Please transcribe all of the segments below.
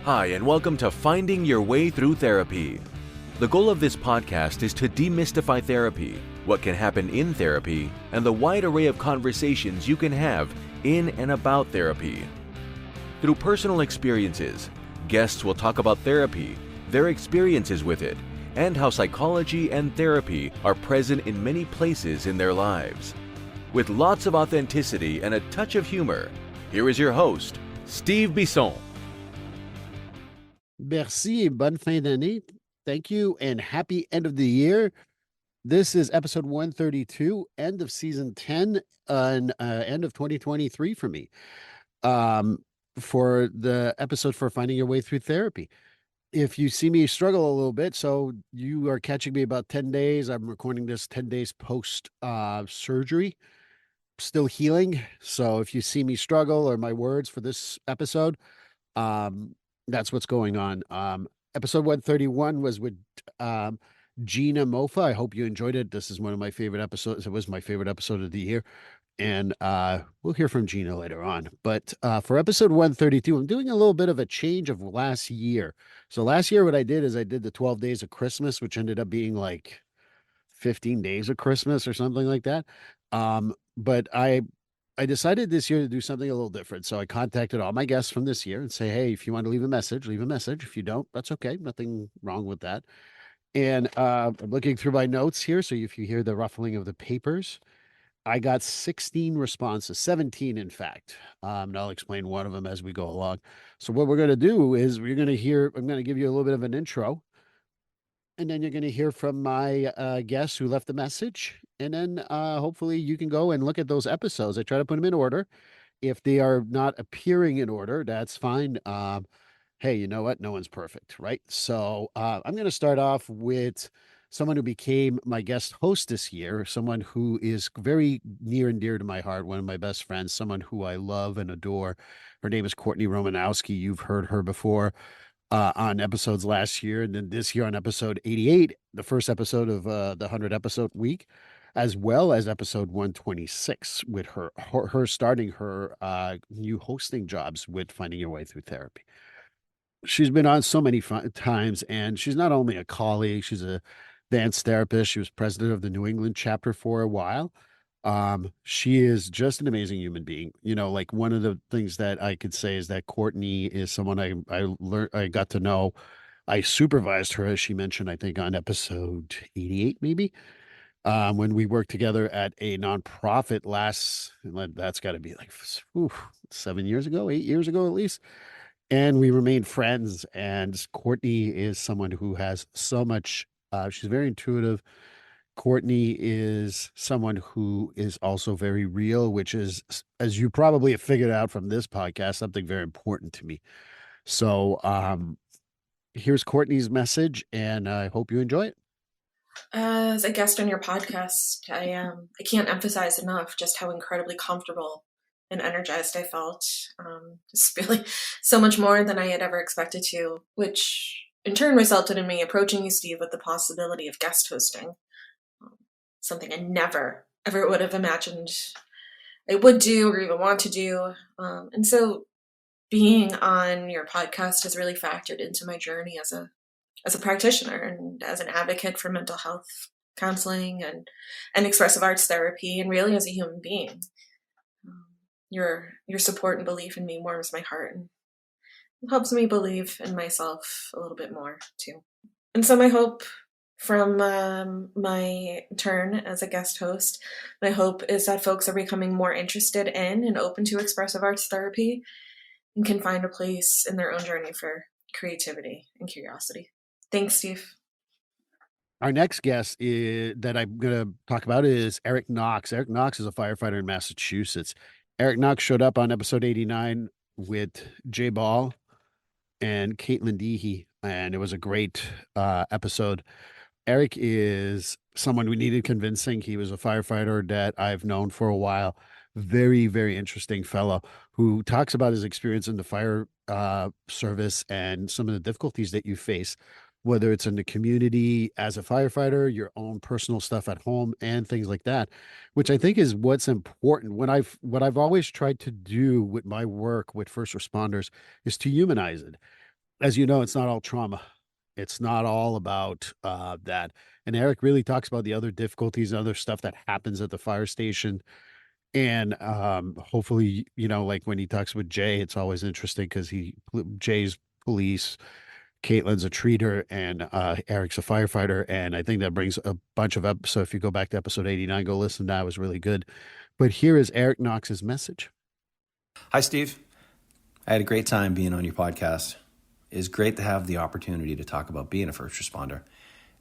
Hi, and welcome to Finding Your Way Through Therapy. The goal of this podcast is to demystify therapy, what can happen in therapy, and the wide array of conversations you can have in and about therapy. Through personal experiences, guests will talk about therapy, their experiences with it, and how psychology and therapy are present in many places in their lives. With lots of authenticity and a touch of humor, here is your host, Steve Bisson. Merci, bonne fin d'année. Thank you, and happy end of the year. This is episode 132, end of season 10, and end of 2023 for me. For the episode for Finding Your Way Through Therapy. If you see me struggle a little bit, so you are catching me about 10 days. I'm recording this 10 days post surgery, still healing. So if you see me struggle or my words for this episode, that's what's going on. Episode 131 was with Gina Mofa. I hope you enjoyed it. This is one of my favorite episodes. It was my favorite episode of the year. And we'll hear from Gina later on. But for episode 132, I'm doing a little bit of a change of last year. So last year, what I did is I did the 12 days of Christmas, which ended up being like 15 days of Christmas or something like that. But I decided this year to do something a little different. So I contacted all my guests from this year and say, hey, if you want to leave a message, leave a message. If you don't, that's okay. Nothing wrong with that. And I'm looking through my notes here. So if you hear the ruffling of the papers, I got 16 responses, 17, in fact. And I'll explain one of them as we go along. So what we're going to do is I'm going to give you a little bit of an intro. And then you're going to hear from my guests who left the message. And then hopefully you can go and look at those episodes. I try to put them in order. If they are not appearing in order, that's fine. Hey, you know what? No one's perfect, right? So I'm going to start off with someone who became my guest host this year, someone who is very near and dear to my heart, one of my best friends, someone who I love and adore. Her name is Courtney Romanowski. You've heard her before on episodes last year, and then this year on episode 88, the first episode of the 100 episode week, as well as episode 126 with her starting her new hosting jobs with Finding Your Way Through Therapy. She's been on so many times, and she's not only a colleague, she's a dance therapist. She was president of the New England chapter for a while. She is just an amazing human being. You know, like one of the things that I could say is that Courtney is someone I got to know. I supervised her, as she mentioned, I think on episode 88, maybe, when we worked together at a nonprofit that's got to be like 7 years ago, 8 years ago, at least. And we remained friends. And Courtney is someone who has so much, she's very intuitive. Courtney is someone who is also very real, which is, as you probably have figured out from this podcast, something very important to me. So here's Courtney's message, and I hope you enjoy it. As a guest on your podcast, I can't emphasize enough just how incredibly comfortable and energized I felt. Just feeling so much more than I had ever expected to, which in turn resulted in me approaching you, Steve, with the possibility of guest hosting. Something I never, ever would have imagined I would do or even want to do. And so being on your podcast has really factored into my journey as a practitioner and as an advocate for mental health counseling and expressive arts therapy, and really as a human being. Your support and belief in me warms my heart and helps me believe in myself a little bit more too. And so my hope from my turn as a guest host, my hope is that folks are becoming more interested in and open to expressive arts therapy and can find a place in their own journey for creativity and curiosity. Thanks, Steve. Our next guest that I'm going to talk about is Eric Knox. Eric Knox is a firefighter in Massachusetts. Eric Knox showed up on episode 89 with Jay Ball and Caitlin Deehee, and it was a great episode. Eric is someone we needed convincing. He was a firefighter that I've known for a while. Very, very interesting fellow who talks about his experience in the fire service and some of the difficulties that you face, whether it's in the community as a firefighter, your own personal stuff at home, and things like that, which I think is what's important. What I've always tried to do with my work with first responders is to humanize it. as you know, it's not all trauma. It's not all about that. And Eric really talks about the other difficulties, other stuff that happens at the fire station. And hopefully, like when he talks with Jay, it's always interesting because Jay's police, Caitlin's a treater, and Eric's a firefighter. And I think that brings a bunch of up. So if you go back to episode 89, go listen. That was really good. But here is Eric Knox's message. Hi, Steve. I had a great time being on your podcast. It's great to have the opportunity to talk about being a first responder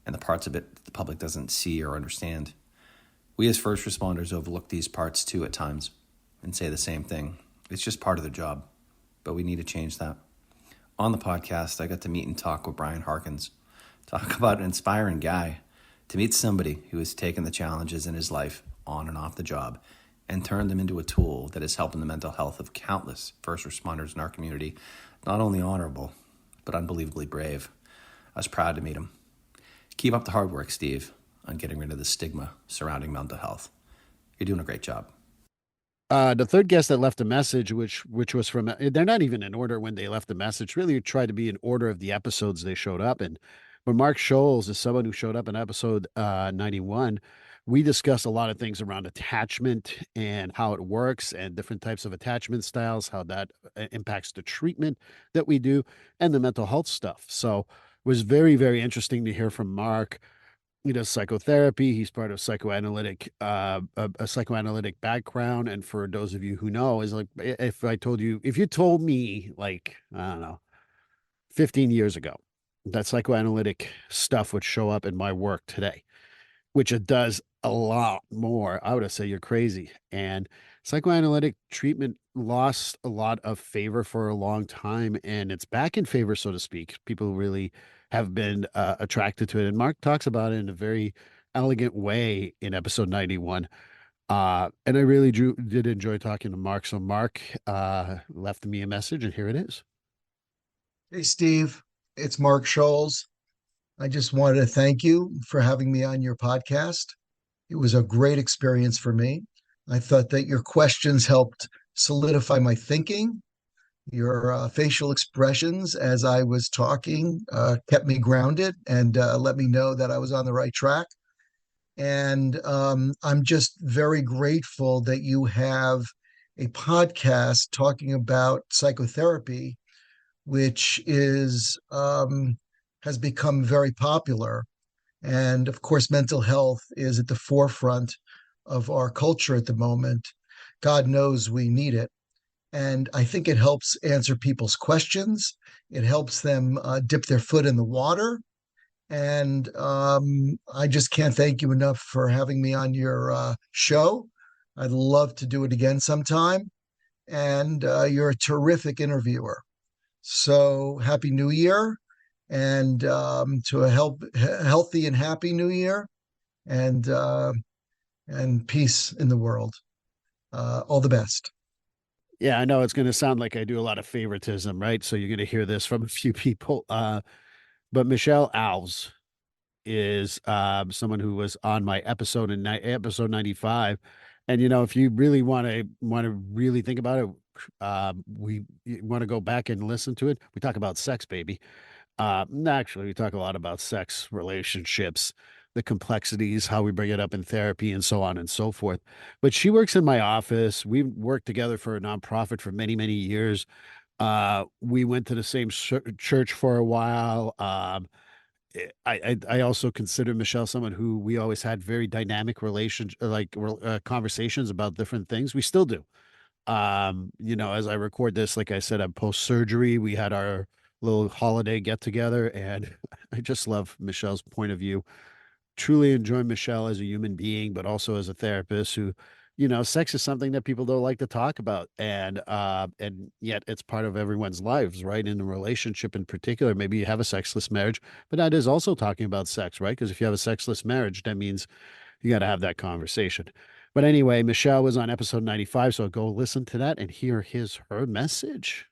and the parts of it that the public doesn't see or understand. We as first responders overlook these parts too at times and say the same thing. It's just part of the job, but we need to change that. On the podcast, I got to meet and talk with Brian Harkins. Talk about an inspiring guy. To meet somebody who has taken the challenges in his life on and off the job and turned them into a tool that is helping the mental health of countless first responders in our community, not only honorable, but unbelievably brave. I was proud to meet him. Keep up the hard work, Steve, on getting rid of the stigma surrounding mental health. You're doing a great job. The third guest that left a message, which was from, they're not even in order when they left the message, really tried to be in order of the episodes they showed up in. But Mark Scholes is someone who showed up in episode 91. We discussed a lot of things around attachment and how it works and different types of attachment styles, how that impacts the treatment that we do and the mental health stuff. So it was very, very interesting to hear from Mark. He does psychotherapy. He's part of psychoanalytic, a psychoanalytic background. And for those of you who know, is like, if you told me like, I don't know, 15 years ago, that psychoanalytic stuff would show up in my work today, which it does a lot more, I would have said you're crazy. And psychoanalytic treatment lost a lot of favor for a long time, and it's back in favor, so to speak. People really have been attracted to it. And Mark talks about it in a very elegant way in episode 91. And I really did enjoy talking to Mark. So Mark left me a message, and here it is. Hey, Steve, it's Mark Scholes. I just wanted to thank you for having me on your podcast. It was a great experience for me. I thought that your questions helped solidify my thinking. Your facial expressions as I was talking kept me grounded and let me know that I was on the right track. And I'm just very grateful that you have a podcast talking about psychotherapy, which has become very popular. And of course, mental health is at the forefront of our culture at the moment. God knows we need it. And I think it helps answer people's questions. It helps them dip their foot in the water. And I just can't thank you enough for having me on your show. I'd love to do it again sometime. And you're a terrific interviewer. So happy New Year, and to a healthy and happy New Year, and peace in the world. All the best. Yeah, I know it's going to sound like I do a lot of favoritism, right? So you're going to hear this from a few people. But Michelle Alves is someone who was on my episode in episode 95. And, if you really want to really think about it, we want to go back and listen to it. We talk about sex, baby. Actually, we talk a lot about sex, relationships, the complexities, how we bring it up in therapy, and so on and so forth. But she works in my office. We've worked together for a nonprofit for many, many years. We went to the same church for a while. I also consider Michelle someone who we always had very dynamic conversations about different things. We still do. As I record this, like I said, I'm post-surgery. We had our little holiday get together, and I just love Michelle's point of view. Truly enjoy Michelle as a human being, but also as a therapist who, sex is something that people don't like to talk about. And yet it's part of everyone's lives, right? In a relationship in particular, maybe you have a sexless marriage, but that is also talking about sex, right? Because if you have a sexless marriage, that means you got to have that conversation. But anyway, Michelle was on episode 95, so go listen to that and hear her message.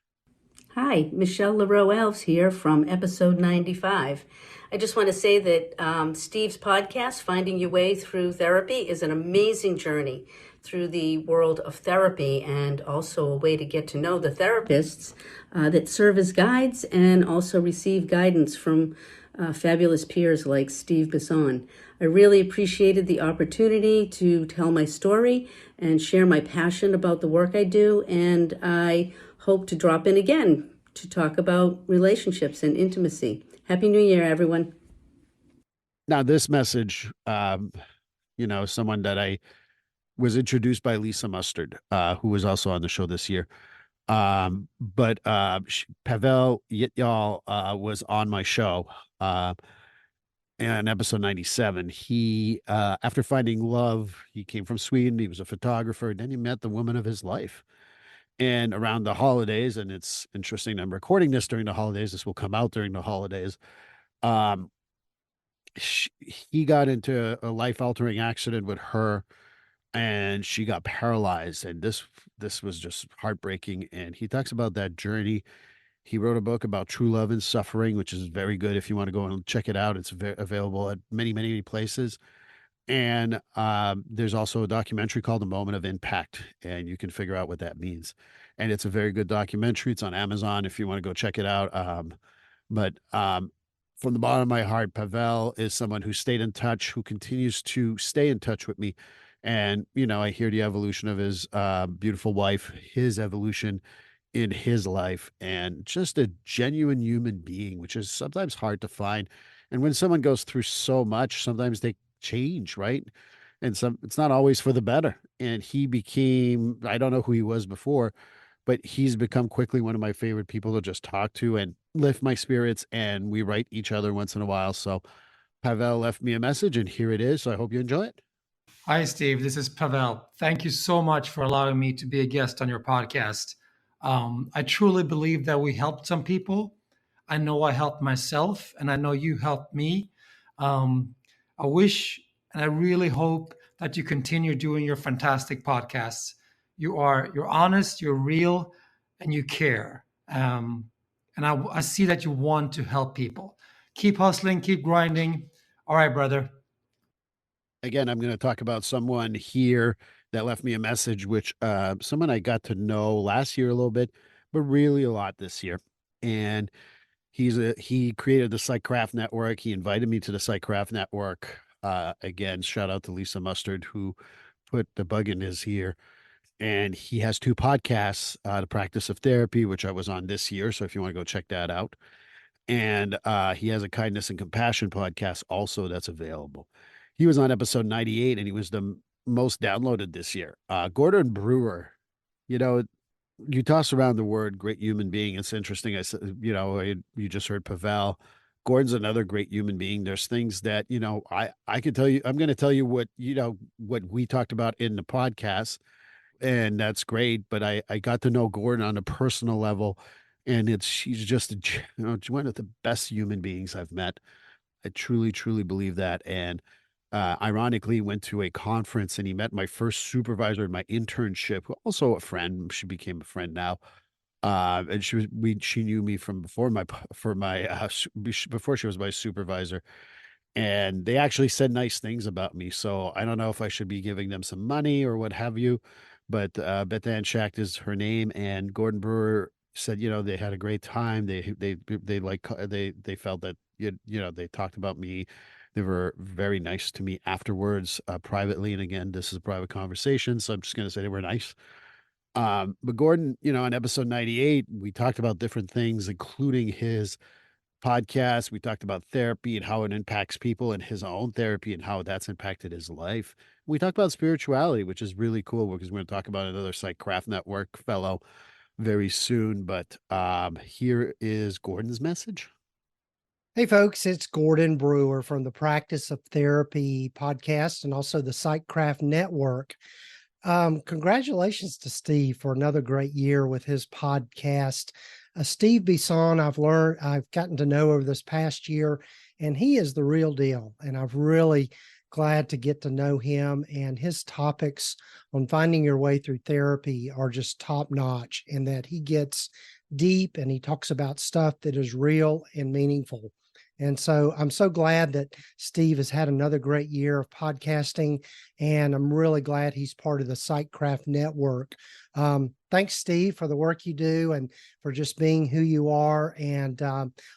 Hi, Michelle LaRoe Alves here from episode 95. I just want to say that Steve's podcast, Finding Your Way Through Therapy, is an amazing journey through the world of therapy, and also a way to get to know the therapists that serve as guides and also receive guidance from fabulous peers like Steve Bisson. I really appreciated the opportunity to tell my story and share my passion about the work I do, and I hope to drop in again to talk about relationships and intimacy. Happy New Year, everyone. Now, this message, someone that I was introduced by Lisa Mustard, who was also on the show this year. But Pavel Yityal was on my show in episode 97. He, after finding love, he came from Sweden. He was a photographer. And then he met the woman of his life. And around the holidays, and it's interesting, I'm recording this during the holidays. This will come out during the holidays. He got into a life-altering accident with her, and she got paralyzed, and this was just heartbreaking. And he talks about that journey. He wrote a book about true love and suffering, which is very good. If you want to go and check it out, it's available at many places. And there's also a documentary called The Moment of Impact, and you can figure out what that means. And it's a very good documentary. It's on Amazon if you want to go check it out. But from the bottom of my heart, Pavel is someone who stayed in touch, who continues to stay in touch with me. And, I hear the evolution of his beautiful wife, his evolution in his life, and just a genuine human being, which is sometimes hard to find. And when someone goes through so much, sometimes they change, right? And it's not always for the better. And he became, I don't know who he was before, but he's become quickly one of my favorite people to just talk to and lift my spirits. And we write each other once in a while. So Pavel left me a message, and here it is. So I hope you enjoy it. Hi, Steve. This is Pavel. Thank you so much for allowing me to be a guest on your podcast. I truly believe that we helped some people. I know I helped myself, and I know you helped me. I wish and I really hope that you continue doing your fantastic podcasts. You're honest, you're real, and you care. And I see that you want to help people. Keep hustling, keep grinding. All right, brother. Again, I'm going to talk about someone here that left me a message, which someone I got to know last year a little bit, but really a lot this year. And he created the Psychcraft Network. He invited me to the Psychcraft Network. Again, shout out to Lisa Mustard, who put the bug in his ear. And he has 2 podcasts, The Practice of Therapy, which I was on this year. So if you want to go check that out. And he has a Kindness and Compassion podcast also that's available. He was on episode 98, and he was the most downloaded this year. Gordon Brewer, you toss around the word great human being. It's interesting. I said, you just heard Pavel. Gordon's another great human being. There's things that, I could tell you, I'm going to tell you what we talked about in the podcast, and that's great. But I got to know Gordon on a personal level, and she's just one of the best human beings I've met. I truly, truly believe that. And ironically, went to a conference, and he met my first supervisor in my internship, also a friend. She became a friend now. And she knew me from before before she was my supervisor. And they actually said nice things about me. So I don't know if I should be giving them some money or what have you, but Beth Ann Schacht is her name. And Gordon Brewer said, they had a great time. They felt that, they talked about me. They were very nice to me afterwards, privately. And again, this is a private conversation, so I'm just going to say they were nice. But Gordon, on episode 98, we talked about different things, including his podcast. We talked about therapy and how it impacts people, and his own therapy and how that's impacted his life. We talked about spirituality, which is really cool, because we're going to talk about another Psychcraft Network fellow very soon. But here is Gordon's message. Hey, folks, it's Gordon Brewer from the Practice of Therapy podcast and also the Psychcraft Network. Congratulations to Steve for another great year with his podcast. Steve Bisson, I've gotten to know over this past year, and he is the real deal. And I'm really glad to get to know him, and his topics on finding your way through therapy are just top notch, in that he gets deep and he talks about stuff that is real and meaningful. And so I'm so glad that Steve has had another great year of podcasting, and I'm really glad he's part of the Sightcraft Network. Thanks, Steve, for the work you do and for just being who you are, and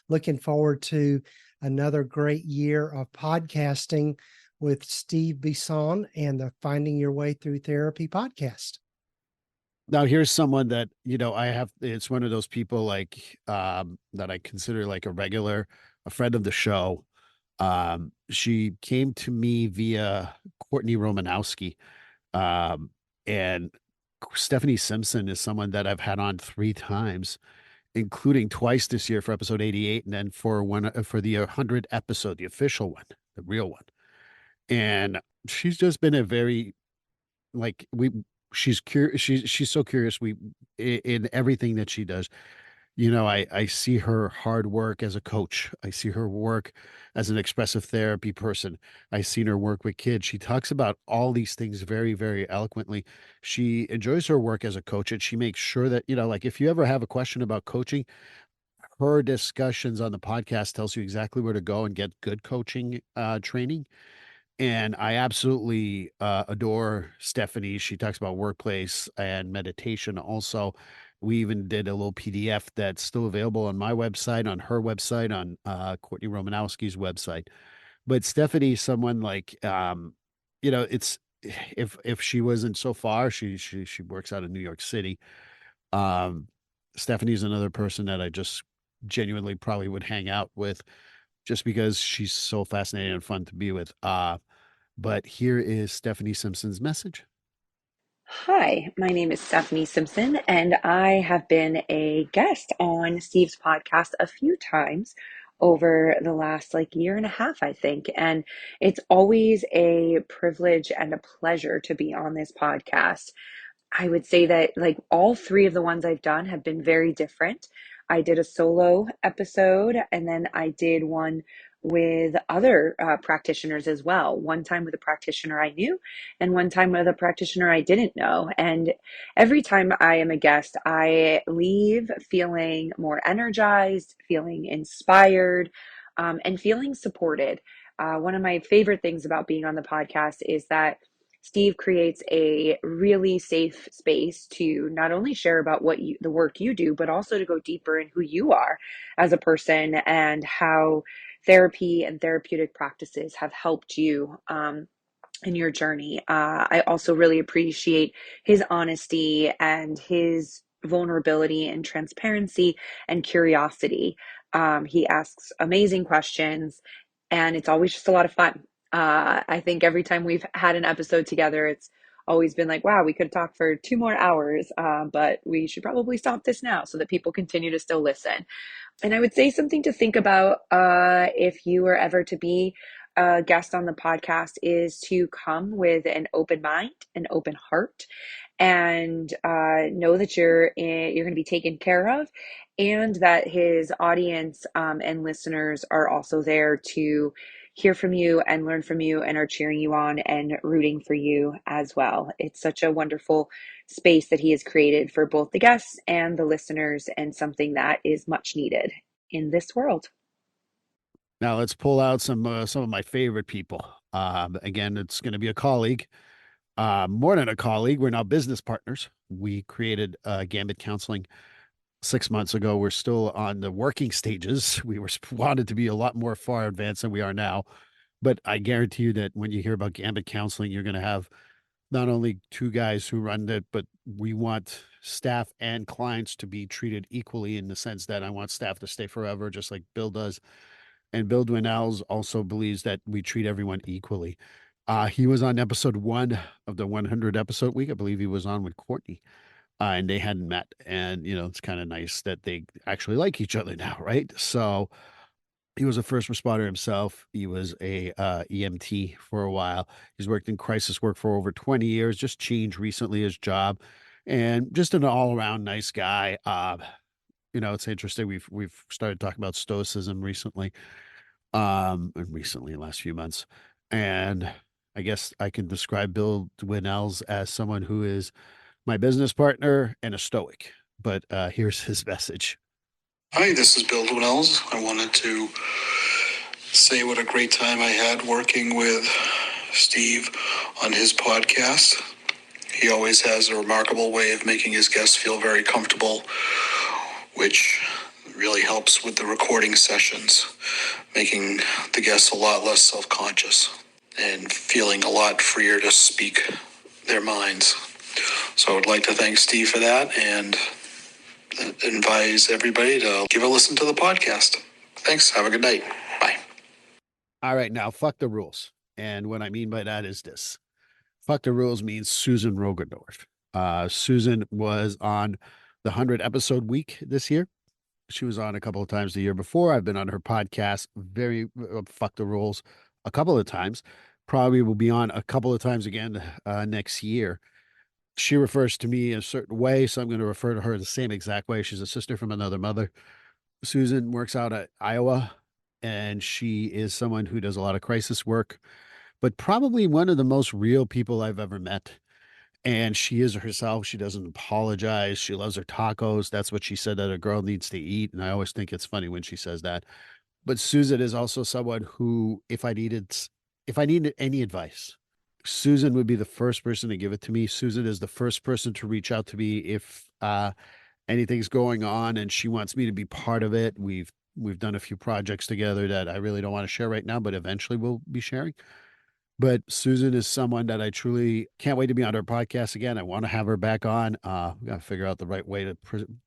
looking forward to another great year of podcasting with Steve Bisson and the Finding Your Way Through Therapy podcast. Now here's someone that, it's one of those people like, that I consider like a friend of the show. She came to me via Courtney Romanowski. And Stephanie Simpson is someone that I've had on 3 times, including twice this year for episode 88. And then for the 100th episode, the official one, the real one. And she's just been a very, like, she's curious. She's so curious. In everything that she does, I see her hard work as a coach. I see her work as an expressive therapy person. I've seen her work with kids. She talks about all these things very, very eloquently. She enjoys her work as a coach, and she makes sure that, like if you ever have a question about coaching, her discussions on the podcast tells you exactly where to go and get good coaching training. And I absolutely adore Stephanie. She talks about workplace and meditation also. We even did a little PDF that's still available on my website, on her website, on Courtney Romanowski's website. But Stephanie, someone like, it's if she wasn't so far, she works out in New York City. Stephanie's another person that I just genuinely probably would hang out with, just because she's so fascinating and fun to be with. But here is Stephanie Simpson's message. Hi, my name is Stephanie Simpson, and I have been a guest on Steve's podcast a few times over the last year and a half, I think. And it's always a privilege and a pleasure to be on this podcast. I would say that all 3 of the ones I've done have been very different. I did a solo episode, and then I did one with other practitioners as well. One time with a practitioner I knew, and one time with a practitioner I didn't know. And every time I am a guest, I leave feeling more energized, feeling inspired, and feeling supported. One of my favorite things about being on the podcast is that Steve creates a really safe space to not only share about the work you do, but also to go deeper in who you are as a person and how therapy and therapeutic practices have helped you in your journey. I also really appreciate his honesty and his vulnerability and transparency and curiosity. He asks amazing questions, and it's always just a lot of fun. I think every time we've had an episode together, it's always been like, wow, we could talk for 2 more hours, but we should probably stop this now so that people continue to still listen. And I would say something to think about if you were ever to be a guest on the podcast is to come with an open mind, an open heart, and know that you're going to be taken care of, and that his audience and listeners are also there to hear from you and learn from you and are cheering you on and rooting for you as well. It's such a wonderful space that he has created for both the guests and the listeners, and something that is much needed in this world. Now let's pull out some of my favorite people. Again, it's going to be a colleague. More than a colleague, we're now business partners. We created Gambit Counseling 6 months ago. We're still on the working stages. We wanted to be a lot more far advanced than we are now. But I guarantee you that when you hear about Gambit Counseling, you're going to have not only 2 guys who run it, but we want staff and clients to be treated equally, in the sense that I want staff to stay forever, just like Bill does. And Bill Dwinells also believes that we treat everyone equally. He was on episode 1 of the 100 episode week. I believe he was on with Courtney, and they hadn't met. And, it's kind of nice that they actually like each other now, right? So he was a first responder himself. He was a EMT for a while. He's worked in crisis work for over 20 years, just changed recently his job, and just an all-around nice guy. It's interesting. We've started talking about stoicism recently, and recently in the last few months. And I guess I can describe Bill Dwinells as someone who is my business partner and a stoic. But here's his message. Hi, this is Bill Dwinells. I wanted to say what a great time I had working with Steve on his podcast. He always has a remarkable way of making his guests feel very comfortable, which really helps with the recording sessions, making the guests a lot less self-conscious and feeling a lot freer to speak their minds. So I would like to thank Steve for that and advise everybody to give a listen to the podcast. Thanks. Have a good night. Bye. All right, now fuck the rules. And what I mean by that is this. Fuck the rules means Susan Rogendorf. Susan was on the 100 episode week this year. She was on a couple of times the year before. I've been on her podcast, fuck the rules, a couple of times. Probably will be on a couple of times again next year. She refers to me a certain way, so I'm going to refer to her the same exact way. She's a sister from another mother. Susan works out at Iowa, and she is someone who does a lot of crisis work, but probably one of the most real people I've ever met. And she is herself. She doesn't apologize. She loves her tacos. That's what she said that a girl needs to eat. And I always think it's funny when she says that. But Susan is also someone who, if I needed any advice, Susan would be the first person to give it to me. Susan is the first person to reach out to me if anything's going on and she wants me to be part of it. We've done a few projects together that I really don't want to share right now, but eventually we'll be sharing. But Susan is someone that I truly can't wait to be on her podcast again. I want to have her back on. We got to figure out the right way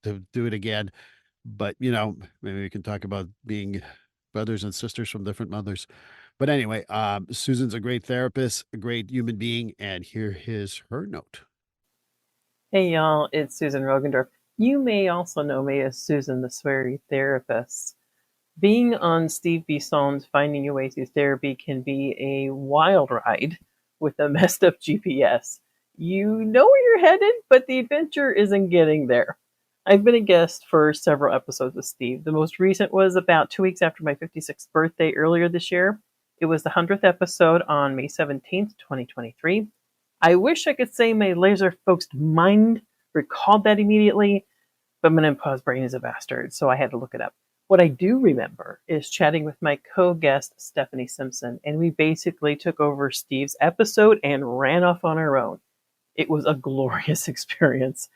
to do it again. But, maybe we can talk about being brothers and sisters from different mothers. But anyway, Susan's a great therapist, a great human being, and here is her note. Hey, y'all, it's Susan Rogendorf. You may also know me as Susan the Sweary Therapist. Being on Steve Bisson's Finding Your Way Through Therapy can be a wild ride with a messed up GPS. You know where you're headed, but the adventure isn't getting there. I've been a guest for several episodes with Steve. The most recent was about 2 weeks after my 56th birthday earlier this year. It was the 100th episode on May 17th, 2023. I wish I could say my laser-focused mind recalled that immediately, but my menopause brain is a bastard, so I had to look it up. What I do remember is chatting with my co-guest, Stephanie Simpson, and we basically took over Steve's episode and ran off on our own. It was a glorious experience,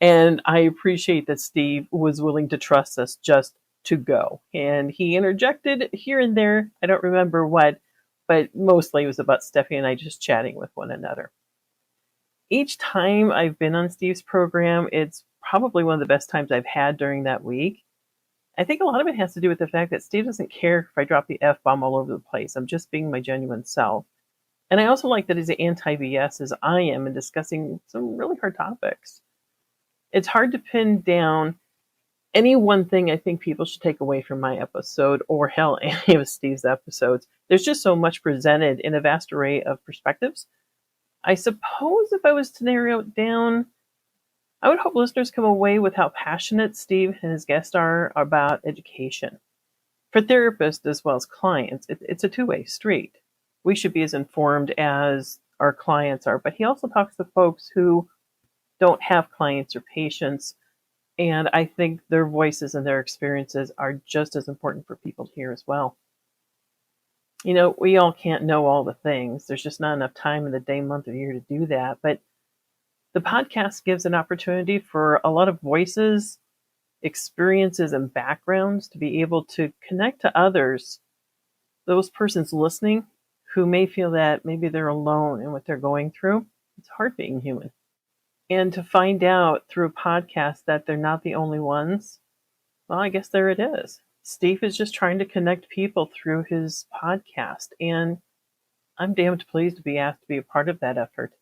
and I appreciate that Steve was willing to trust us just to go. And he interjected here and there, I don't remember what, but mostly it was about Stephanie and I just chatting with one another. Each time I've been on Steve's program, it's probably one of the best times I've had during that week. I think a lot of it has to do with the fact that Steve doesn't care if I drop the F-bomb all over the place. I'm just being my genuine self. And I also like that he's anti-BS as I am in discussing some really hard topics. It's hard to pin down any one thing I think people should take away from my episode, or hell, any of Steve's episodes. There's just so much presented in a vast array of perspectives. I suppose if I was to narrow it down, I would hope listeners come away with how passionate Steve and his guests are about education. For therapists as well as clients, it's a two-way street. We should be as informed as our clients are, but he also talks to folks who don't have clients or patients, and I think their voices and their experiences are just as important for people to hear as well. We all can't know all the things. There's just not enough time in the day, month, or year to do that, but the podcast gives an opportunity for a lot of voices, experiences, and backgrounds to be able to connect to others, those persons listening who may feel that maybe they're alone in what they're going through. It's hard being human. And to find out through a podcast that they're not the only ones, well, I guess there it is. Steve is just trying to connect people through his podcast, and I'm damned pleased to be asked to be a part of that effort.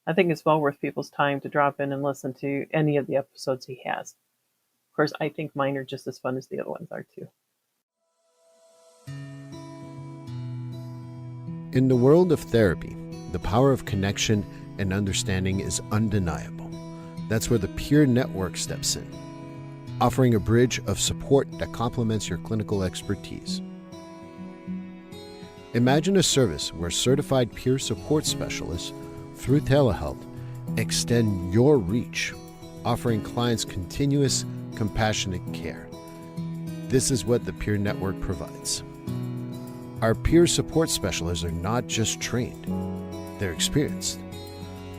I think it's well worth people's time to drop in and listen to any of the episodes he has. Of course, I think mine are just as fun as the other ones are too. In the world of therapy, the power of connection and understanding is undeniable. That's where the Peer Network steps in, offering a bridge of support that complements your clinical expertise. Imagine a service where certified peer support specialists, through telehealth, extend your reach, offering clients continuous, compassionate care. This is what the Peer Network provides. Our peer support specialists are not just trained, they're experienced.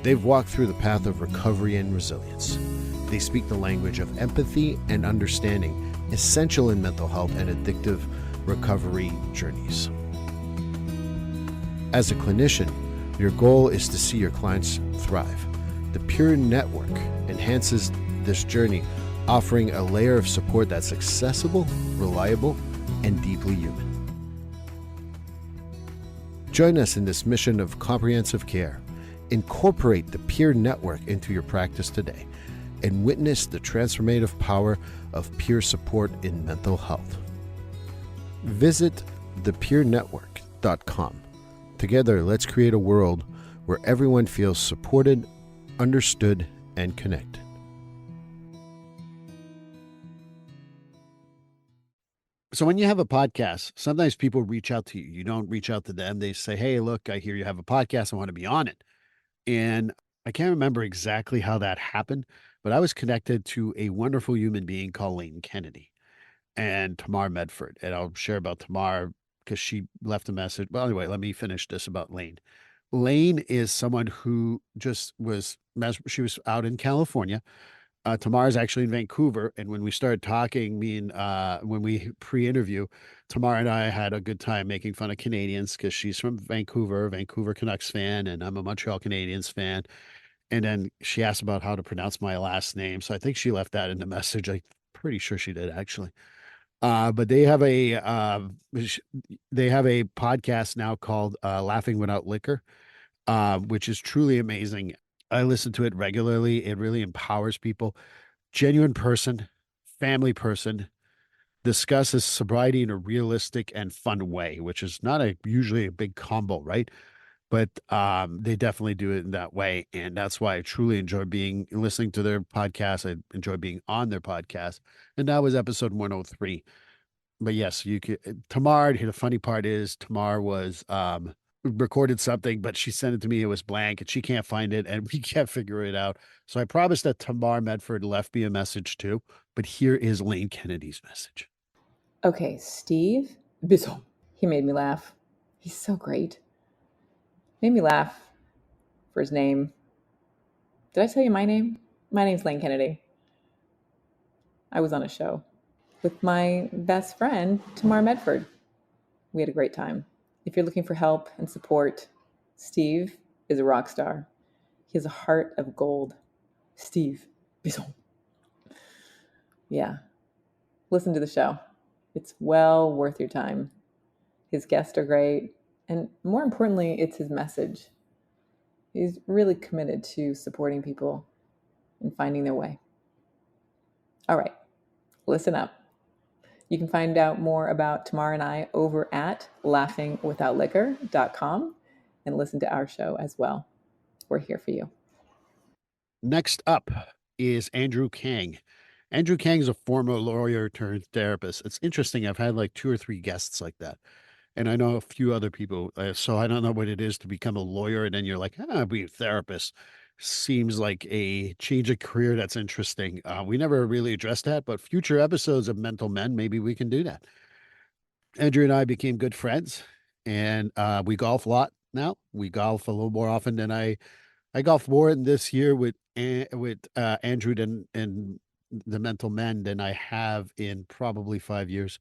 They've walked through the path of recovery and resilience. They speak the language of empathy and understanding, essential in mental health and addictive recovery journeys. As a clinician, your goal is to see your clients thrive. The Peer Network enhances this journey, offering a layer of support that's accessible, reliable, and deeply human. Join us in this mission of comprehensive care. Incorporate the Peer Network into your practice today and witness the transformative power of peer support in mental health. Visit thepeernetwork.com. Together, let's create a world where everyone feels supported, understood, and connected. So when you have a podcast, sometimes people reach out to you. You don't reach out to them. They say, hey, look, I hear you have a podcast. I want to be on it. And I can't remember exactly how that happened, but I was connected to a wonderful human being called Lane Kennedy and Tamar Medford. And I'll share about Tamar because she left a message. Well, anyway, let me finish this about Lane. Lane is someone who just she was out in California. Tamar is actually in Vancouver. And when we started talking, when we pre-interview, Tamar and I had a good time making fun of Canadians because she's from Vancouver Canucks fan, and I'm a Montreal Canadiens fan. And then she asked about how to pronounce my last name. So I think she left that in the message. I'm pretty sure she did, actually. But they have a podcast now called Laughing Without Liquor, which is truly amazing. I listen to it regularly. It really empowers people. Genuine person, family person, discusses sobriety in a realistic and fun way, which is not usually a big combo, right? But they definitely do it in that way. And that's why I truly enjoy listening to their podcast. I enjoy being on their podcast. And that was episode 103. But yes, Tamar, the funny part is Tamar was recorded something, but she sent it to me. It was blank and she can't find it and we can't figure it out. So I promised that Tamar Medford left me a message too. But here is Lane Kennedy's message. Okay, Steve Bisson. He made me laugh. He's so great. Made me laugh for his name. Did I tell you my name? My name's Lane Kennedy. I was on a show with my best friend, Tamar Medford. We had a great time. If you're looking for help and support, Steve is a rock star. He has a heart of gold. Steve Bisson. Yeah. Listen to the show. It's well worth your time. His guests are great. And more importantly, it's his message. He's really committed to supporting people and finding their way. All right, listen up. You can find out more about Tamar and I over at laughingwithoutliquor.com and listen to our show as well. We're here for you. Next up is Andrew Kang. Andrew Kang is a former lawyer turned therapist. It's interesting. I've had like 2 or 3 guests like that. And I know a few other people. So I don't know what it is to become a lawyer. And then you're like, I'll be a therapist. Seems like a change of career that's interesting. We never really addressed that, but future episodes of Mental Men, maybe we can do that. Andrew and I became good friends, and we golf a lot now. We golf a little more often than I golf more this year with Andrew and the Mental Men than I have in probably 5 years.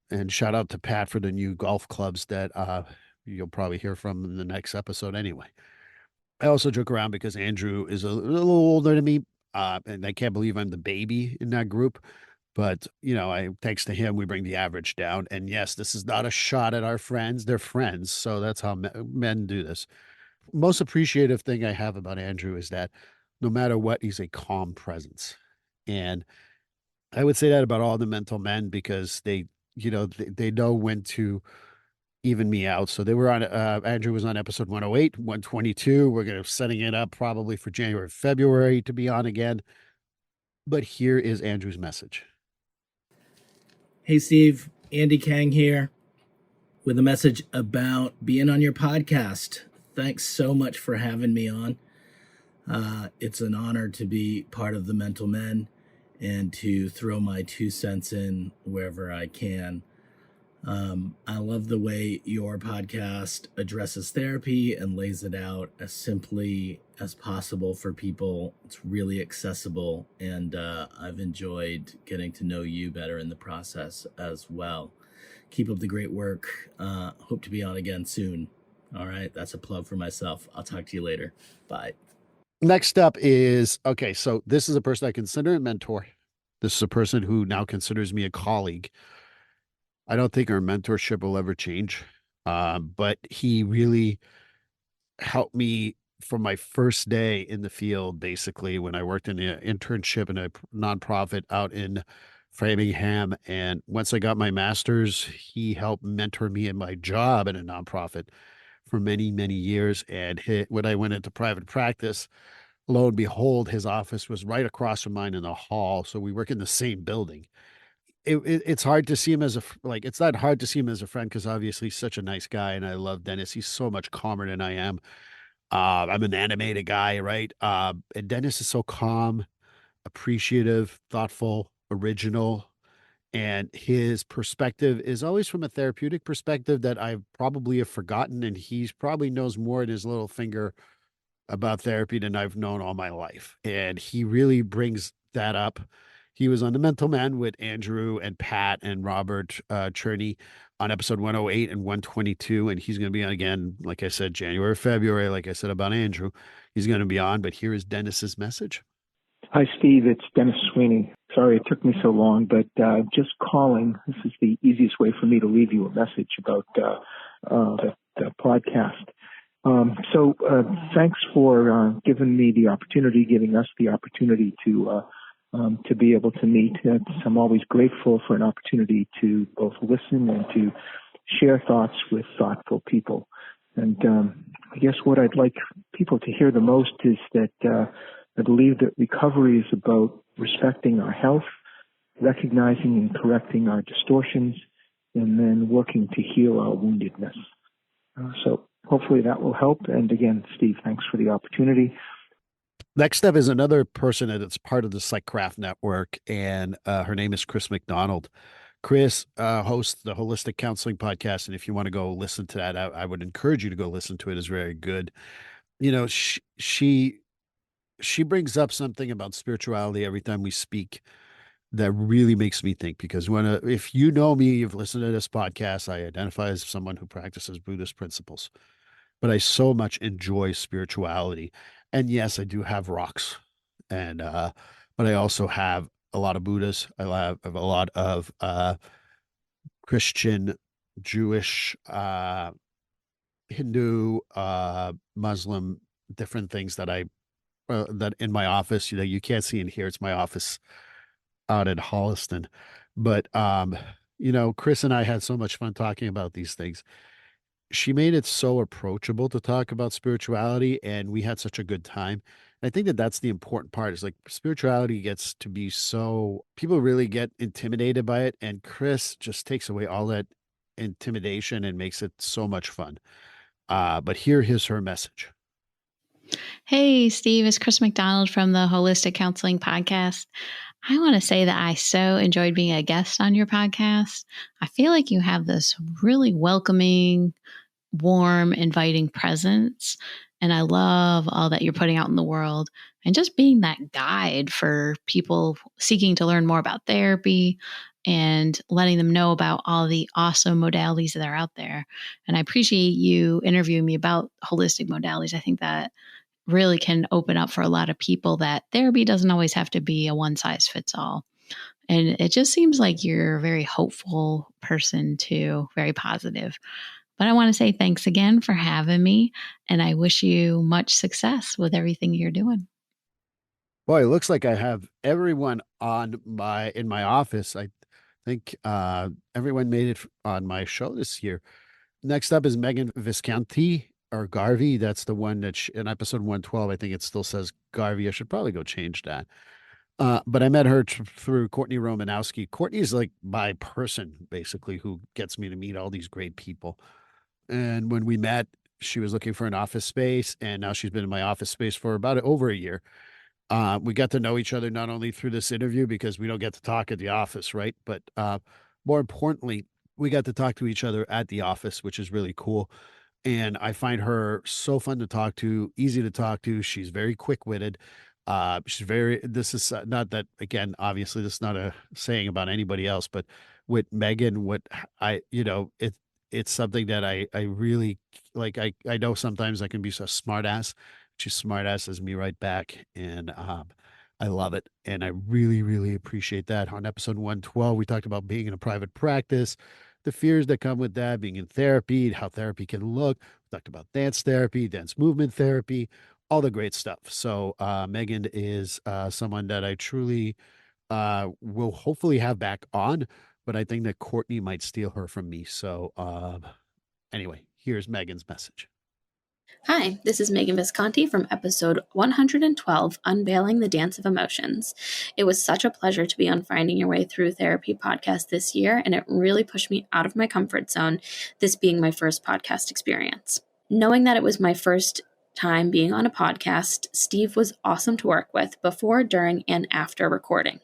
And shout out to Pat for the new golf clubs that you'll probably hear from in the next episode anyway. I also joke around because Andrew is a little older than me, and I can't believe I'm the baby in that group. But, thanks to him, we bring the average down. And yes, this is not a shot at our friends. They're friends. So that's how men do this. Most appreciative thing I have about Andrew is that no matter what, he's a calm presence. And I would say that about all the Mental Men because they know when to even me out. So they were on, Andrew was on episode 108, 122. We're going to setting it up probably for January, February to be on again. But here is Andrew's message. Hey, Steve, Andy Kang here with a message about being on your podcast. Thanks so much for having me on. It's an honor to be part of the Mental Men and to throw my 2 cents in wherever I can. I love the way your podcast addresses therapy and lays it out as simply as possible for people. It's really accessible, and I've enjoyed getting to know you better in the process as well. Keep up the great work. Hope to be on again soon. All right, that's a plug for myself. I'll talk to you later. Bye. Next up is, okay, so this is a person I consider a mentor. This is a person who now considers me a colleague. I don't think our mentorship will ever change, but he really helped me from my first day in the field, basically, when I worked in an internship in a nonprofit out in Framingham. And once I got my master's, he helped mentor me in my job in a nonprofit for many, many years. And when I went into private practice, lo and behold, his office was right across from mine in the hall. So we work in the same building. It's hard to see him as it's not hard to see him as a friend because obviously he's such a nice guy and I love Dennis. He's so much calmer than I am. I'm an animated guy, right? And Dennis is so calm, appreciative, thoughtful, original, and his perspective is always from a therapeutic perspective that I probably have forgotten, and he's probably knows more in his little finger about therapy than I've known all my life. And he really brings that up. He was on The Mental Man with Andrew and Pat and Robert Cherney on episode 108 and 122. And he's going to be on again, like I said, January, February, like I said about Andrew. He's going to be on, but here is Dennis's message. Hi, Steve. It's Dennis Sweeney. Sorry it took me so long, but just calling. This is the easiest way for me to leave you a message about the podcast. So thanks for giving us the opportunity to be able to meet. I'm always grateful for an opportunity to both listen and to share thoughts with thoughtful people. And I guess what I'd like people to hear the most is that I believe that recovery is about respecting our health, recognizing and correcting our distortions, and then working to heal our woundedness. So hopefully that will help. And again, Steve, thanks for the opportunity. Next up is another person that's part of the PsychCraft network, and her name is Chris McDonald. Chris hosts the Holistic Counseling Podcast, and if you want to go listen to that, I would encourage you to go listen to it. It's very good. You know, she brings up something about spirituality every time we speak that really makes me think, because if you know me, you've listened to this podcast, I identify as someone who practices Buddhist principles, but I so much enjoy spirituality. And yes, I do have rocks, and but I also have a lot of Buddhas. I have a lot of Christian, Jewish, Hindu, Muslim, different things that that in my office, you can't see in here. It's my office out at Holliston. But Chris and I had so much fun talking about these things. She made it so approachable to talk about spirituality, and we had such a good time. And I think that that's the important part, is like spirituality gets to be so, people really get intimidated by it. And Chris just takes away all that intimidation and makes it so much fun. But here's her message. Hey, Steve, it's Chris McDonald from the Holistic Counseling Podcast. I want to say that I so enjoyed being a guest on your podcast. I feel like you have this really welcoming, warm, inviting presence. And I love all that you're putting out in the world and just being that guide for people seeking to learn more about therapy and letting them know about all the awesome modalities that are out there. And I appreciate you interviewing me about holistic modalities. I think that really can open up for a lot of people that therapy doesn't always have to be a one size fits all. And it just seems like you're a very hopeful person too, very positive. But I want to say thanks again for having me, and I wish you much success with everything you're doing. Boy, it looks like I have everyone in my office. I think everyone made it on my show this year. Next up is Megan Visconti, or Garvey. That's the one that in episode 112, I think it still says Garvey. I should probably go change that. But I met her through Courtney Romanowski. Courtney is like my person, basically, who gets me to meet all these great people. And when we met, she was looking for an office space, and now she's been in my office space for about over a year. We got to know each other not only through this interview, because we don't get to talk at the office, right? But more importantly, we got to talk to each other at the office, which is really cool. And I find her so fun to talk to, easy to talk to. She's very quick-witted. She's very, this is not that, again, obviously this is not a saying about anybody else, but with Megan, what it's something that I really like. I know sometimes I can be so smart ass. She's smart ass as me right back. And, I love it. And I really, really appreciate that. On episode 112, we talked about being in a private practice, the fears that come with that, being in therapy, how therapy can look. We talked about dance therapy, dance movement therapy, all the great stuff. So Megan is someone that I truly will hopefully have back on, but I think that Courtney might steal her from me. So anyway, here's Megan's message. Hi, this is Megan Visconti from episode 112, Unveiling the Dance of Emotions. It was such a pleasure to be on Finding Your Way Through Therapy podcast this year, and it really pushed me out of my comfort zone, this being my first podcast experience. Knowing that it was my first time being on a podcast, Steve was awesome to work with before, during, and after recording.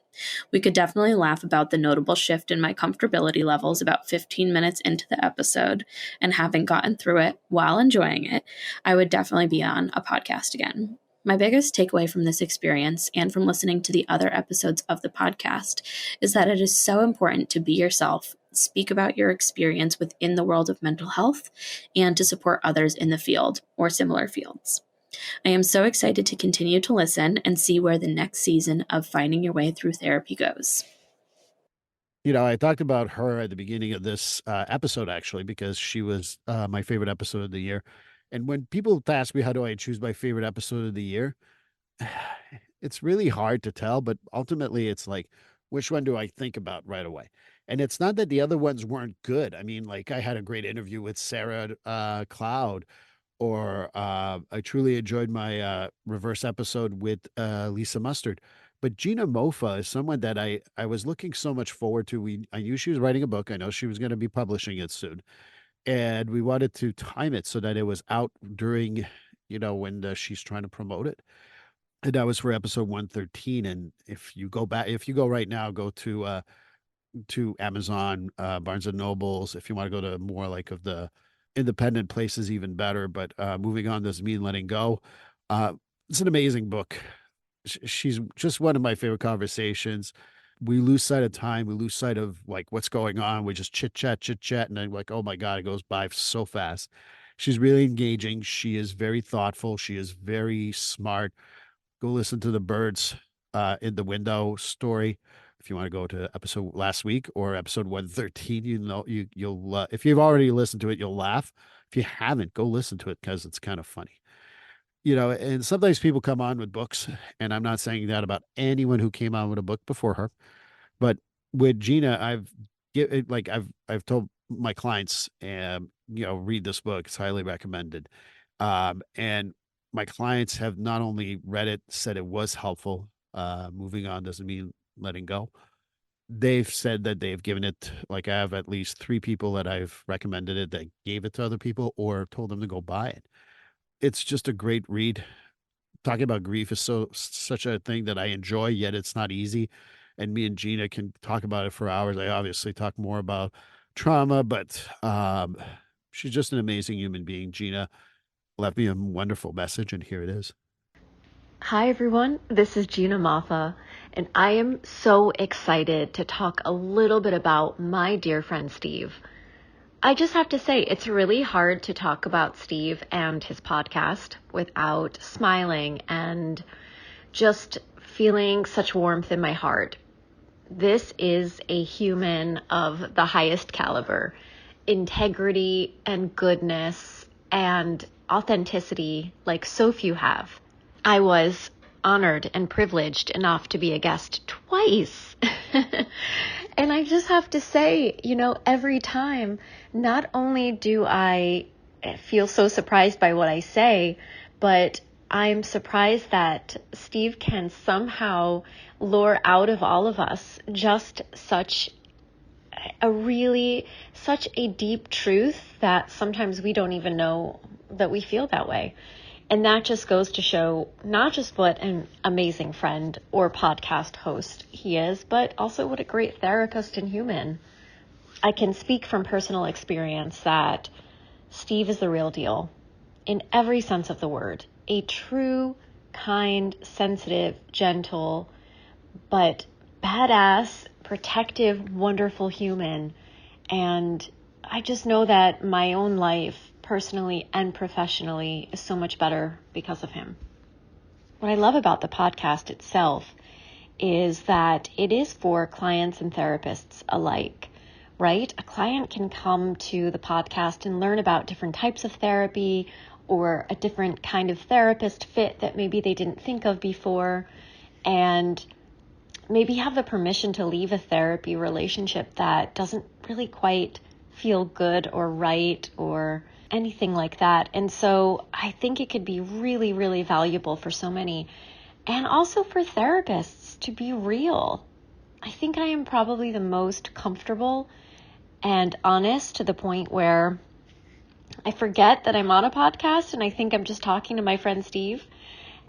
We could definitely laugh about the notable shift in my comfortability levels about 15 minutes into the episode, and having gotten through it while enjoying it, I would definitely be on a podcast again. My biggest takeaway from this experience and from listening to the other episodes of the podcast is that it is so important to be yourself, speak about your experience within the world of mental health, and to support others in the field or similar fields. I am so excited to continue to listen and see where the next season of Finding Your Way Through Therapy goes. I talked about her at the beginning of this episode, actually, because she was my favorite episode of the year. And when people ask me, how do I choose my favorite episode of the year? It's really hard to tell, but ultimately it's like, which one do I think about right away? And it's not that the other ones weren't good. I mean, like I had a great interview with Sarah Cloud, or I truly enjoyed my reverse episode with Lisa Mustard. But Gina Mofa is someone that I was looking so much forward to. I knew she was writing a book. I know she was going to be publishing it soon. And we wanted to time it so that it was out during, when she's trying to promote it. And that was for episode 113. And if you go right now, go to Amazon, Barnes and Nobles. If you want to go to more like of the independent places, even better. But moving on doesn't mean letting go. It's an amazing book. She's just one of my favorite conversations. We lose sight of time. We lose sight of like what's going on. We just chit chat. And then like, oh my God, it goes by so fast. She's really engaging. She is very thoughtful. She is very smart. Go listen to the birds in the window story. If you want to go to episode last week or episode 113, you'll if you've already listened to it, you'll laugh. If you haven't, go listen to it because it's kind of funny. And sometimes people come on with books, and I'm not saying that about anyone who came on with a book before her, but with Gina, I've told my clients, read this book. It's highly recommended. And my clients have not only read it, said it was helpful. Moving on doesn't mean letting go. They've said that they've given it, like I have at least 3 people that I've recommended it that gave it to other people or told them to go buy it. It's just a great read. Talking about grief is such a thing that I enjoy, yet it's not easy. And me and Gina can talk about it for hours. I obviously talk more about trauma, but she's just an amazing human being. Gina left me a wonderful message, and here it is. Hi, everyone. This is Gina Moffa, and I am so excited to talk a little bit about my dear friend Steve. I just have to say, it's really hard to talk about Steve and his podcast without smiling and just feeling such warmth in my heart. This is a human of the highest caliber, integrity and goodness and authenticity like so few have. I was honored and privileged enough to be a guest twice. And I just have to say, every time, not only do I feel so surprised by what I say, but I'm surprised that Steve can somehow lure out of all of us just such a deep truth that sometimes we don't even know that we feel that way. And that just goes to show not just what an amazing friend or podcast host he is, but also what a great therapist and human. I can speak from personal experience that Steve is the real deal in every sense of the word. A true, kind, sensitive, gentle, but badass, protective, wonderful human. And I just know that my own life, personally and professionally, is so much better because of him. What I love about the podcast itself is that it is for clients and therapists alike, right? A client can come to the podcast and learn about different types of therapy or a different kind of therapist fit that maybe they didn't think of before, and maybe have the permission to leave a therapy relationship that doesn't really quite feel good or right or anything like that. And so I think it could be really, really valuable for so many, and also for therapists to be real. I think I am probably the most comfortable and honest to the point where I forget that I'm on a podcast and I think I'm just talking to my friend Steve.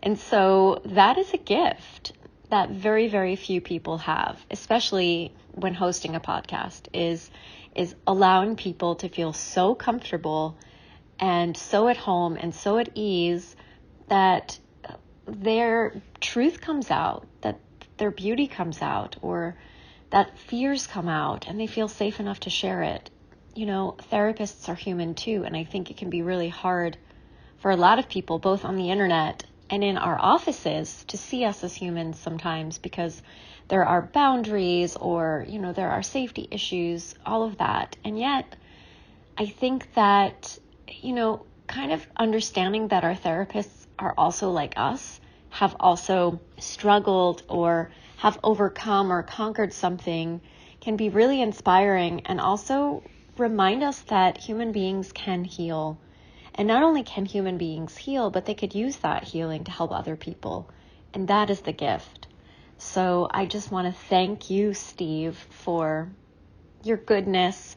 And so that is a gift that very, very few people have, especially when hosting a podcast, is allowing people to feel so comfortable and so at home and so at ease that their truth comes out, that their beauty comes out, or that fears come out and they feel safe enough to share it. You know, therapists are human too, and I think it can be really hard for a lot of people, both on the internet and in our offices, to see us as humans sometimes because there are boundaries or, you know, there are safety issues, all of that. And yet, I think that, you know, kind of understanding that our therapists are also like us, have also struggled or have overcome or conquered something, can be really inspiring and also remind us that human beings can heal. And not only can human beings heal, but they could use that healing to help other people. And that is the gift. So I just want to thank you, Steve, for your goodness,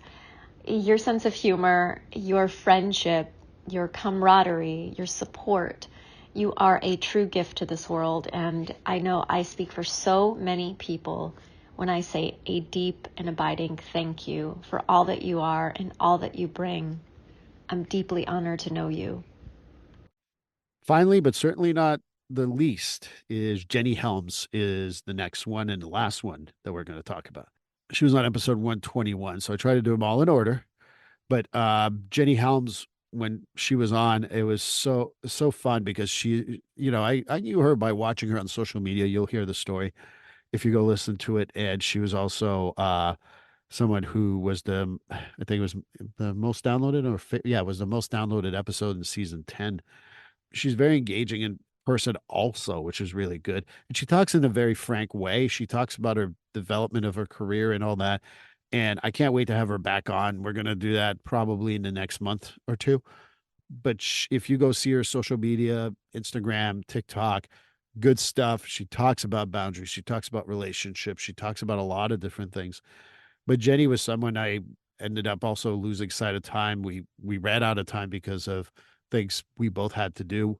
your sense of humor, your friendship, your camaraderie, your support. You are a true gift to this world. And I know I speak for so many people when I say a deep and abiding thank you for all that you are and all that you bring. I'm deeply honored to know you. Finally, but certainly not the least, is Jenny Helms is the next one and the last one that we're going to talk about. She was on episode 121, so I try to do them all in order. But Jenny Helms, when she was on, it was so fun because she, you know, I knew her by watching her on social media. You'll hear the story if you go listen to it. And she was also someone who was I think it was the most downloaded, it was the most downloaded episode in season 10. She's very engaging in person also, which is really good. And she talks in a very frank way. She talks about her development of her career and all that. And I can't wait to have her back on. We're going to do that probably in the next month or two. But if you go see her social media, Instagram, TikTok, good stuff. She talks about boundaries. She talks about relationships. She talks about a lot of different things. But Jenny was someone I ended up also losing sight of time. We ran out of time because of things we both had to do.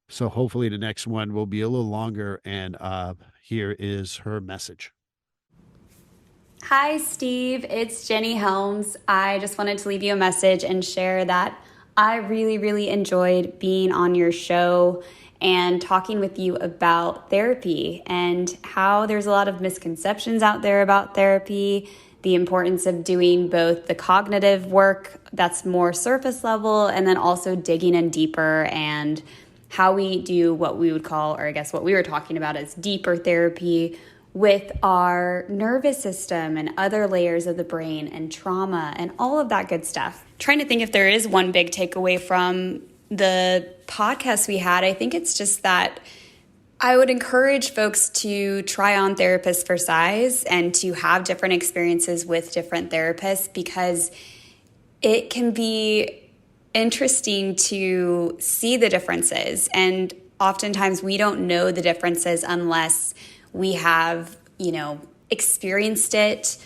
So hopefully the next one will be a little longer. And here is her message. Hi, Steve. It's Jenny Helms. I just wanted to leave you a message and share that I really, really enjoyed being on your show and talking with you about therapy and how there's a lot of misconceptions out there about therapy, the importance of doing both the cognitive work that's more surface level and then also digging in deeper, and how we do what we would call, or I guess what we were talking about as deeper therapy with our nervous system and other layers of the brain and trauma and all of that good stuff. Trying to think if there is one big takeaway from the podcast we had. I think it's just that I would encourage folks to try on therapists for size and to have different experiences with different therapists, because it can be interesting to see the differences. And oftentimes we don't know the differences unless we have, experienced it,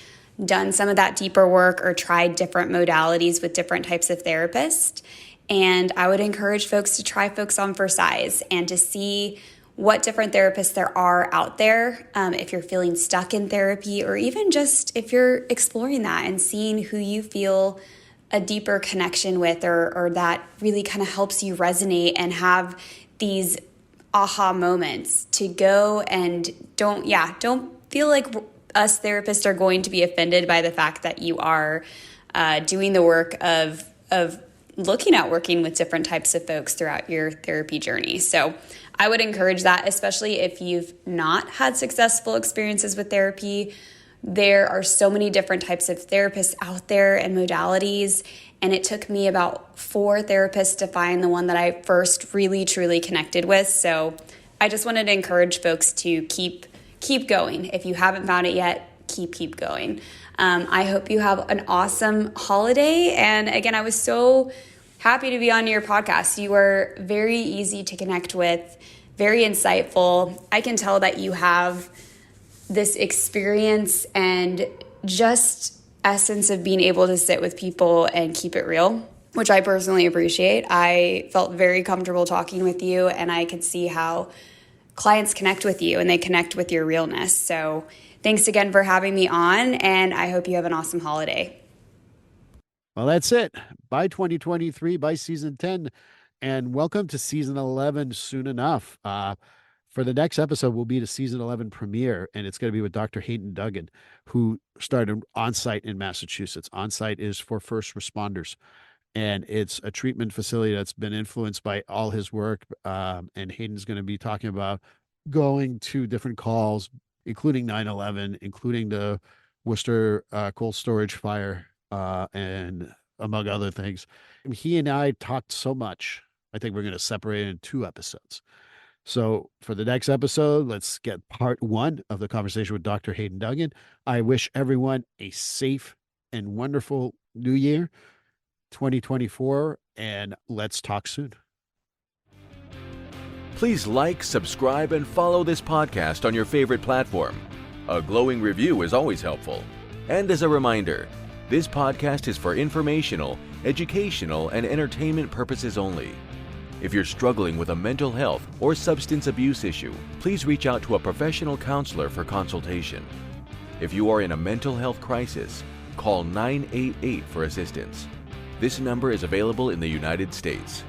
done some of that deeper work, or tried different modalities with different types of therapists. And I would encourage folks to try folks on for size and to see what different therapists there are out there, if you're feeling stuck in therapy, or even just if you're exploring that and seeing who you feel a deeper connection with, or that really kind of helps you resonate and have these aha moments to go and don't feel like us therapists are going to be offended by the fact that you are doing the work of looking at working with different types of folks throughout your therapy journey. So I would encourage that, especially if you've not had successful experiences with therapy. There are so many different types of therapists out there and modalities, and it took me about 4 therapists to find the one that I first really truly connected with. So I just wanted to encourage folks to keep going. If you haven't found it yet, keep going. I hope you have an awesome holiday. And again, I was so happy to be on your podcast. You were very easy to connect with, very insightful. I can tell that you have this experience and just essence of being able to sit with people and keep it real, which I personally appreciate. I felt very comfortable talking with you, and I could see how clients connect with you and they connect with your realness. So thanks again for having me on, and I hope you have an awesome holiday. Well, that's it. Bye 2023, bye season 10, and welcome to season 11 soon enough. For the next episode, will be the season 11 premiere, and it's going to be with Dr. Hayden Duggan, who started On-Site in Massachusetts. On-Site is for first responders, and it's a treatment facility that's been influenced by all his work. And Hayden's going to be talking about going to different calls, including 9/11, including the Worcester cold storage fire, and among other things. He and I talked so much, I think we're going to separate it in 2 episodes. So for the next episode, let's get part 1 of the conversation with Dr. Hayden Duggan. I wish everyone a safe and wonderful new year, 2024, and let's talk soon. Please like, subscribe, and follow this podcast on your favorite platform. A glowing review is always helpful. And as a reminder, this podcast is for informational, educational, and entertainment purposes only. If you're struggling with a mental health or substance abuse issue, please reach out to a professional counselor for consultation. If you are in a mental health crisis, call 988 for assistance. This number is available in the United States.